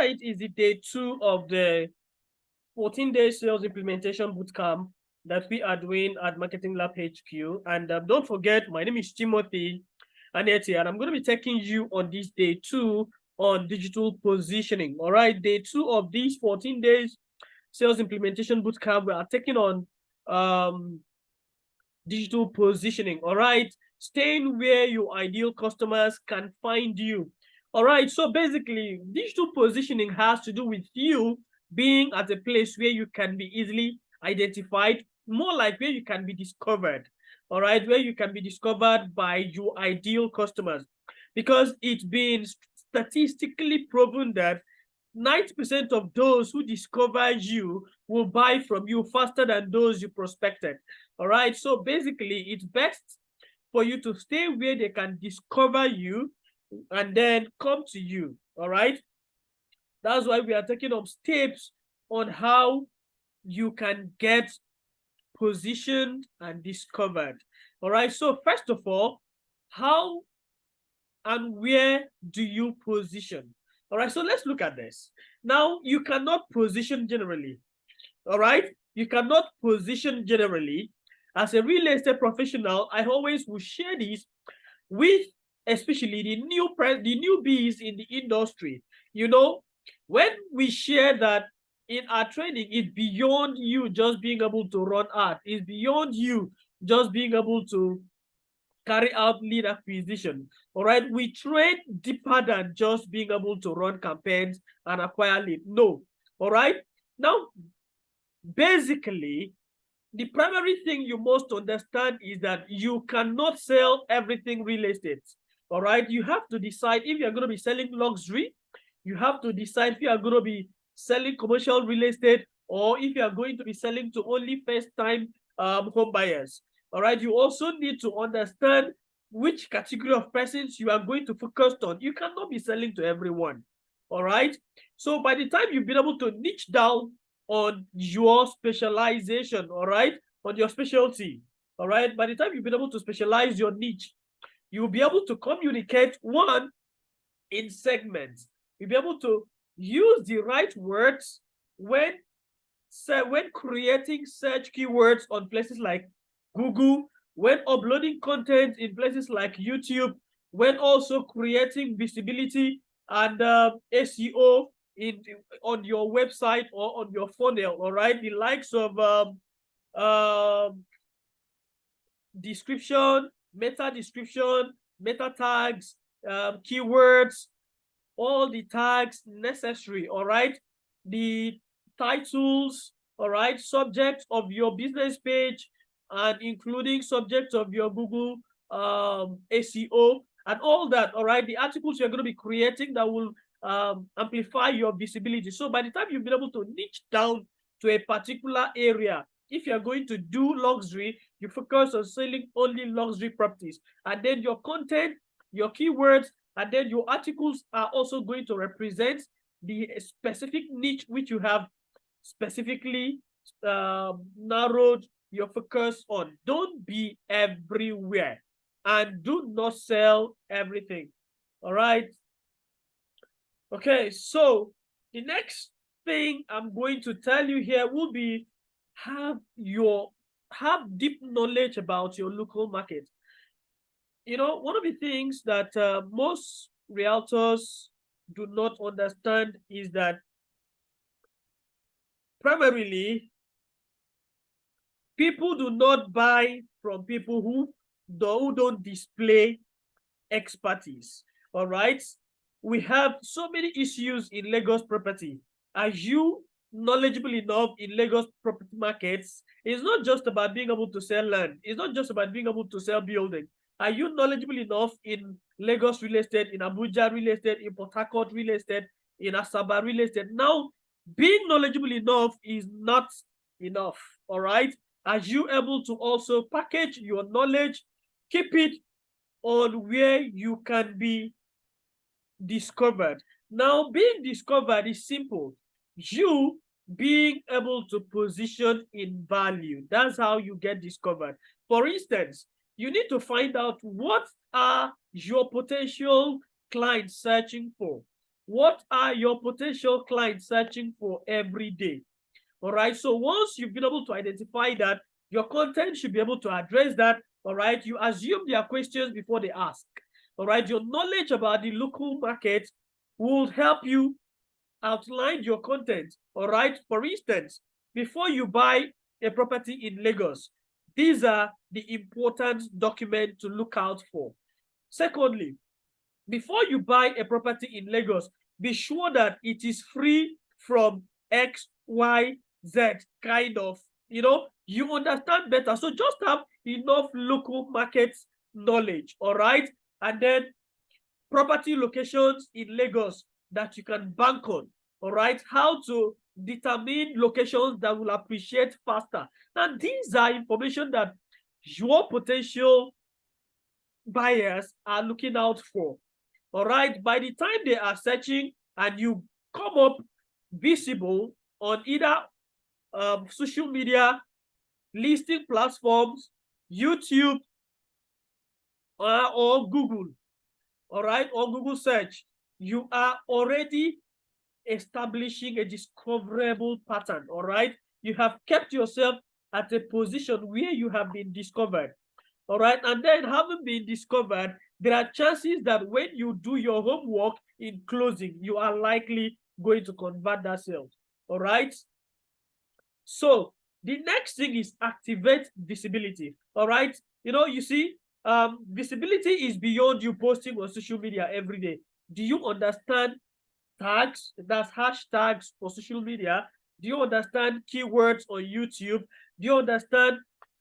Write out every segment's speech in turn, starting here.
tonight is the day 2 of the 14-day sales implementation bootcamp that we are doing at Marketing Lab HQ. And don't forget, my name is Timothy Aneti, and I'm going to be taking you on this day 2 on digital positioning. All right, day 2 of these 14 days sales implementation bootcamp, we are taking on digital positioning. All right, staying where your ideal customers can find you. All right, so basically, digital positioning has to do with you being at a place where you can be easily identified, more like where you can be discovered. All right, where you can be discovered by your ideal customers, because it's been statistically proven that 90% of those who discover you will buy from you faster than those you prospected. All right, so basically, it's best for you to stay where they can discover you and then come to you. All right, that's why we are taking up steps on how you can get positioned and discovered. All right, so first of all, how and where do you position? All right, so let's look at this. Now, you cannot position generally. All right, you cannot position generally. As a real estate professional, I always will share this with especially the newbies in the industry. You know, when we share that in our training, it's beyond you just being able to run ads. It's beyond you just being able to carry out lead acquisition. All right, we train deeper than just being able to run campaigns and acquire lead. No. All right, now basically, the primary thing you must understand is that you cannot sell everything real estate. All right, you have to decide if you're going to be selling luxury. You have to decide if you are going to be selling commercial real estate, or if you are going to be selling to only first-time home buyers. All right, you also need to understand which category of persons you are going to focus on. You cannot be selling to everyone. All right, so by the time you've been able to niche down on your specialization, all right, on your specialty, all right, by the time you've been able to specialize your niche, you'll be able to communicate one in segments. You'll be able to use the right words when creating search keywords on places like Google, when uploading content in places like YouTube, when also creating visibility and SEO on your website or on your funnel. All right, the likes of description, meta description, meta tags, keywords, all the tags necessary. All right, the titles, all right, subject of your business page, and including subjects of your Google SEO and all that. All right, the articles you're going to be creating that will amplify your visibility. So by the time you've been able to niche down to a particular area, if you're going to do luxury, you focus on selling only luxury properties, and then your content, your keywords, and then your articles are also going to represent the specific niche which you have specifically narrowed your focus on. Don't be everywhere, and do not sell everything. All right. Okay, so the next thing I'm going to tell you here will be have deep knowledge about your local market. You know, one of the things that most realtors do not understand is that primarily people do not buy from people who don't display expertise. All right, we have so many issues in Lagos property. Are you knowledgeable enough in Lagos property markets? It's not just about being able to sell land. It's not just about being able to sell building. Are you knowledgeable enough in Lagos real estate, in Abuja real estate, in Port Harcourt real estate, in Asaba real estate? Now, being knowledgeable enough is not enough. All right, are you able to also package your knowledge, keep it on where you can be discovered? Now, being discovered is simple. You being able to position in value, that's how you get discovered. For instance, you need to find out what are your potential clients searching for. What are your potential clients searching for every day? All right. So once you've been able to identify that, your content should be able to address that. All right. You assume their questions before they ask. All right. Your knowledge about the local market will help you outline your content. All right. For instance, before you buy a property in Lagos, these are the important documents to look out for. Secondly, before you buy a property in Lagos, be sure that it is free from X, Y, Z kind of, you understand better. So just have enough local market knowledge, all right? And then property locations in Lagos that you can bank on, all right? How to determine locations that will appreciate faster. And these are information that your potential buyers are looking out for. All right. By the time they are searching and you come up visible on either social media, listing platforms, YouTube, or Google, all right, or Google search, you are already establishing a discoverable pattern. All right. You have kept yourself at a position where you have been discovered. All right. And then, having been discovered, there are chances that when you do your homework in closing, you are likely going to convert that sale. All right. So the next thing is activate visibility. All right. You see, visibility is beyond you posting on social media every day. Do you understand tags? That's hashtags for social media. Do you understand keywords on YouTube? Do you understand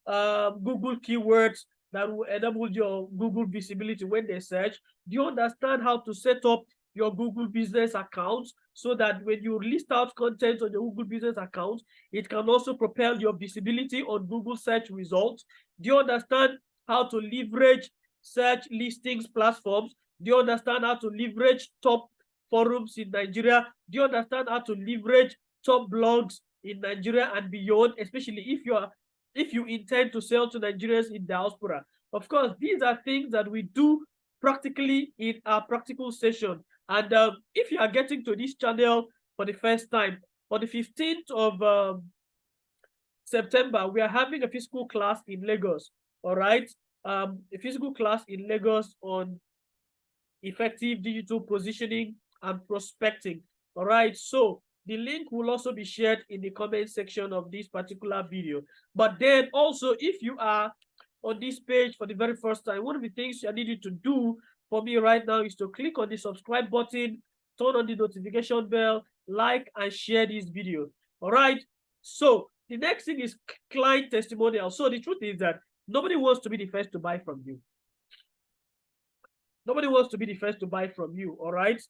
Google keywords that will enable your Google visibility when they search? Do you understand how to set up your Google business account so that when you list out content on your Google business account, it can also propel your visibility on Google search results? Do you understand how to leverage search listings platforms? Do you understand how to leverage top forums in Nigeria? Do you understand how to leverage top blogs in Nigeria and beyond, especially if you intend to sell to Nigerians in diaspora? Of course, these are things that we do practically in our practical session. And if you are getting to this channel for the first time, on the 15th of September, we are having a physical class in Lagos. All right. A physical class in Lagos on effective digital positioning and prospecting. All right. So the link will also be shared in the comment section of this particular video. But then also, if you are on this page for the very first time, one of the things I need you to do for me right now is to click on the subscribe button, turn on the notification bell, like and share this video. All right. So the next thing is client testimonial. So the truth is that nobody wants to be the first to buy from you. Nobody wants to be the first to buy from you. All right.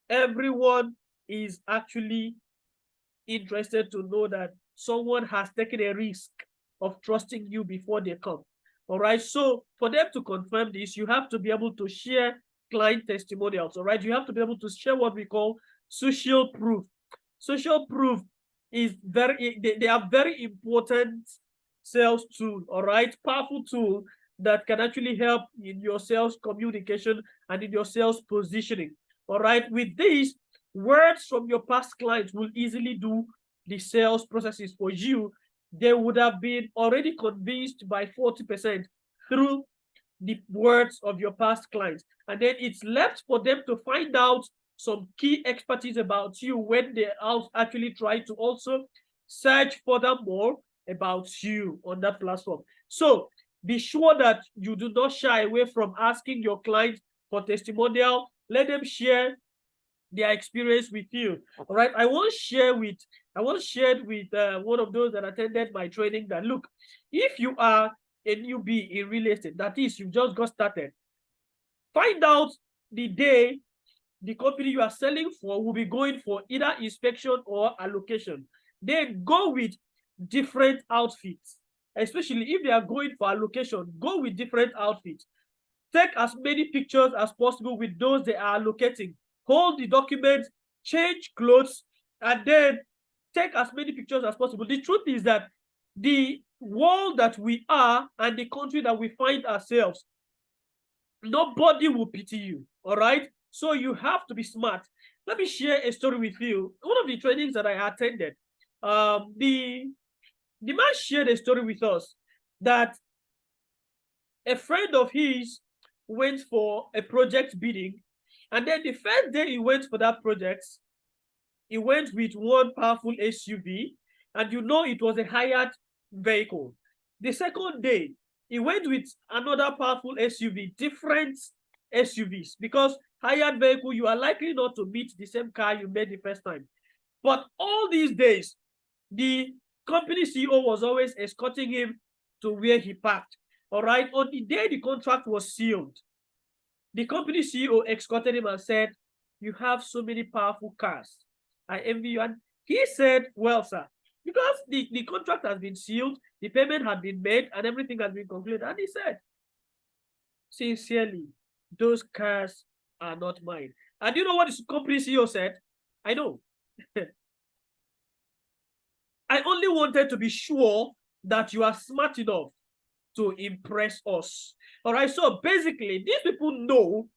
Everyone is actually interested to know that someone has taken a risk of trusting you before they come. All right. So for them to confirm this, you have to be able to share client testimonials. All right. You have to be able to share what we call social proof. Social proof is they are very important sales tool. All right. Powerful tool that can actually help in your sales communication and in your sales positioning. All right. With this, words from your past clients will easily do the sales processes for you. They would have been already convinced by 40% through the words of your past clients. And then it's left for them to find out some key expertise about you when they actually try to also search furthermore about you on that platform. So be sure that you do not shy away from asking your clients for testimonial. Let them share their experience with you. All right. I once shared with one of those that attended my training that, look, if you are a newbie in real estate, that is, you just got started, find out the day the company you are selling for will be going for either inspection or allocation. Then go with different outfits, especially if they are going for allocation. Go with different outfits. Take as many pictures as possible with those they are allocating. Hold the document, change clothes, and then take as many pictures as possible. The truth is that the world that we are and the country that we find ourselves, nobody will pity you. All right. So you have to be smart. let me share a story with you. One of the trainings that I attended, the man shared a story with us that a friend of his went for a project bidding, and then the first day he went for that project, he went with one powerful SUV, and you know it was a hired vehicle. The second day, he went with another powerful SUV, different SUVs, because hired vehicle, you are likely not to meet the same car you met the first time. But all these days, the company CEO was always escorting him to where he parked. All right. On the day the contract was sealed, the company CEO escorted him and said, "You have so many powerful cars. I envy you." And he said, "Well, sir, because the contract has been sealed, the payment had been made, and everything has been concluded." And he said, "Sincerely, those cars are not mine." And you know what the company CEO said? "I know. I only wanted to be sure that you are smart enough to impress us." All right. So basically, these people know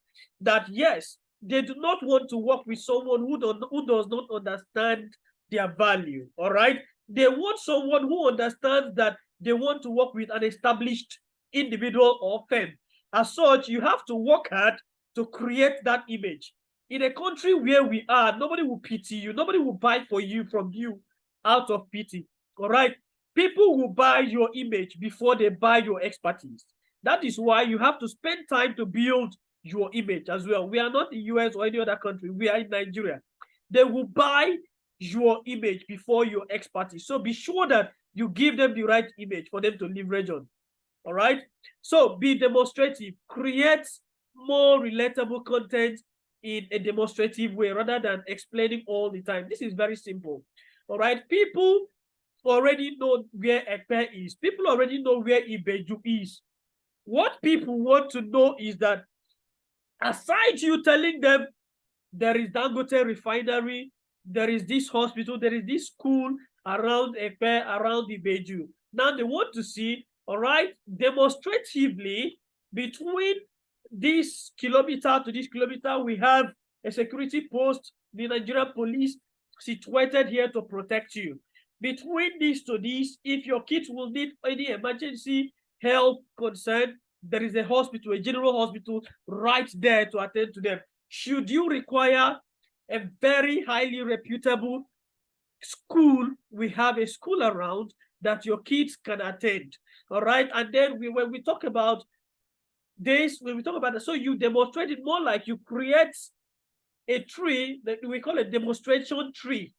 that yes, they do not want to work with someone who does not understand their value. All right. They want someone who understands that they want to work with an established individual or firm. As such, you have to work hard to create that image. In a country where we are, nobody will pity you, nobody will buy for you from you out of pity. All right. People will buy your image before they buy your expertise. That is why you have to spend time to build your image as well. We are not the US or any other country. We are in Nigeria. They will buy your image before your expertise. So be sure that you give them the right image for them to leverage on. All right. So be demonstrative. Create more relatable content in a demonstrative way rather than explaining all the time. This is very simple. All right. People already know where Ekpe is. People already know where Ibeju is. What people want to know is that aside you telling them there is Dangote refinery, there is this hospital, there is this school around Ekpe, around Ibeju. Now they want to see, all right, demonstratively between this kilometer to this kilometer, we have a security post, the Nigerian police situated here to protect you. Between this to this, if your kids will need any emergency health concern, there is a hospital, a general hospital right there to attend to them. Should you require a very highly reputable school, we have a school around that your kids can attend. All right. And then when we talk about this, when we talk about it, so you demonstrate it more like you create a tree that we call a demonstration tree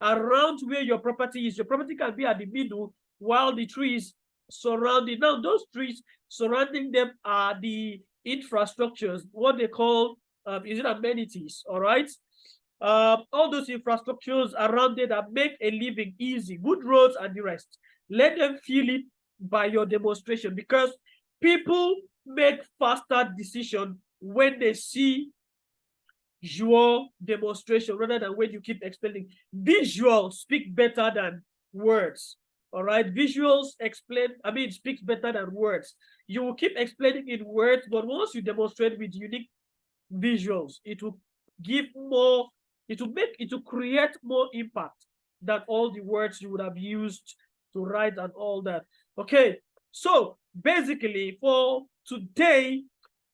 around where your property is. Your property can be at the middle while the trees surrounding. Now, those trees surrounding them are the infrastructures, what they call, is it amenities, all right? All those infrastructures around it that make a living easy, good roads and the rest. Let them feel it by your demonstration, because people make faster decisions when they see your demonstration rather than when you keep explaining. Visuals speak better than words. All right, visuals speaks better than words. You will keep explaining in words, but once you demonstrate with unique visuals, it will give more, it will create more impact than all the words you would have used to write and all that. Okay, so basically for today,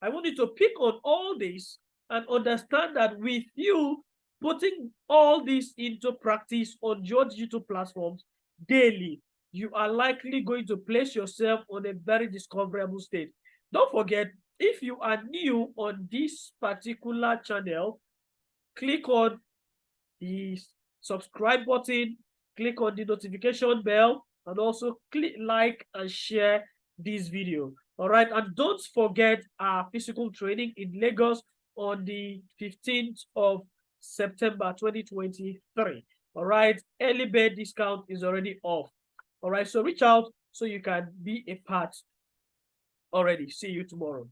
I want you to pick on all this and understand that with you putting all this into practice on your digital platforms daily, you are likely going to place yourself on a very discoverable state. Don't forget, if you are new on this particular channel, click on the subscribe button, click on the notification bell, and also click like and share this video. All right, and don't forget our physical training in Lagos on the 15th of September 2023. All right, early bird discount is already off. All right, so reach out so you can be a part already. See you tomorrow.